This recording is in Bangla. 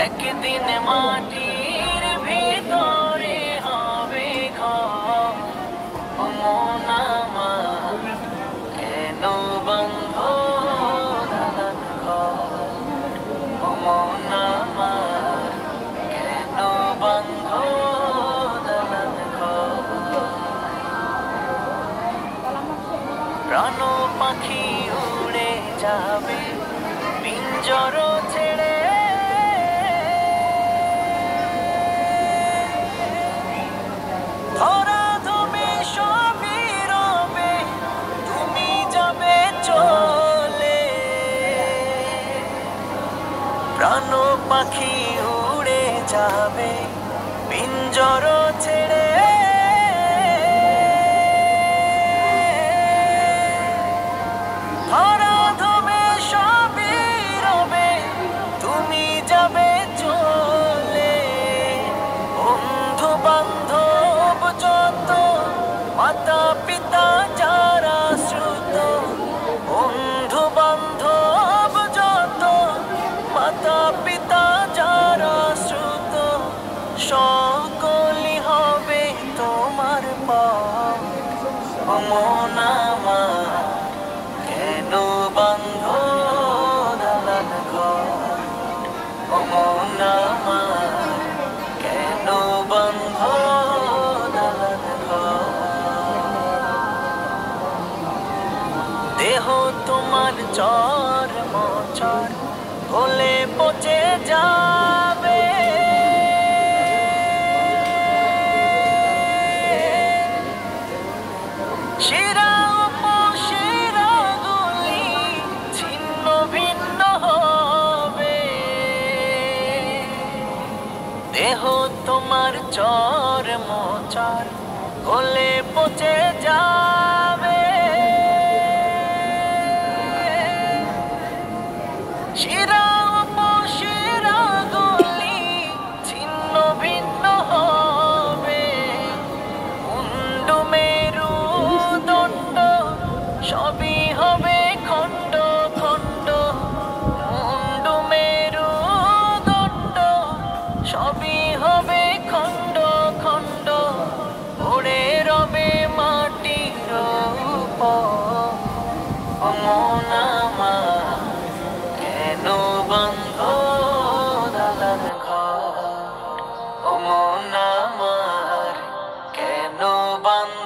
একদিন মাটির ভিতরে হবে ঘর। ও মন আমার কেন বন্ধ দালান ঘর? ও মন আমার কেন বন্ধ দালান ঘর? প্রাণ পাখি উড়ে যাবে পিঞ্জর ছেড়ে, ধরা তুমি সবই রবে, তুমি যাবে চলে। প্রাণ পাখি উড়ে যাবে পিঞ্জর ছেড়ে, ধরা তুমি সবই রবে, তুমি যাবে চলে। বন্ধু বান্ধব যত, মাতা পিতা যারা শ্রুত, বন্ধু বান্ধব যত, মাতা পিতা যারা শ্রুত, সকলই হবে তোমার পর। ও মন আমার কেন বন্ধ দালান ঘর? ও মন আমার কেন বন্ধ দালান ঘর? দেহ তোমার চর মচর গলে পচে যাবে, শিরা উপশিরা গুলি ছিন্ন ভিন্ন হবে। দেহ তোমার চর মচর গলে পচে যাবে, শিরা উপশিরা গুলি ছিন্ন ভিন্ন হবে। মুন্ডু মেরু দণ্ড সবই হবে খণ্ড খণ্ড, মুন্ডু মেরু দণ্ড সবই হবে খণ্ড খণ্ড, পড়ে রবে মাটির উপর। ও মন আমার কেন বন্ধ দালান ঘর? ও মন আমার কেন বন্ধ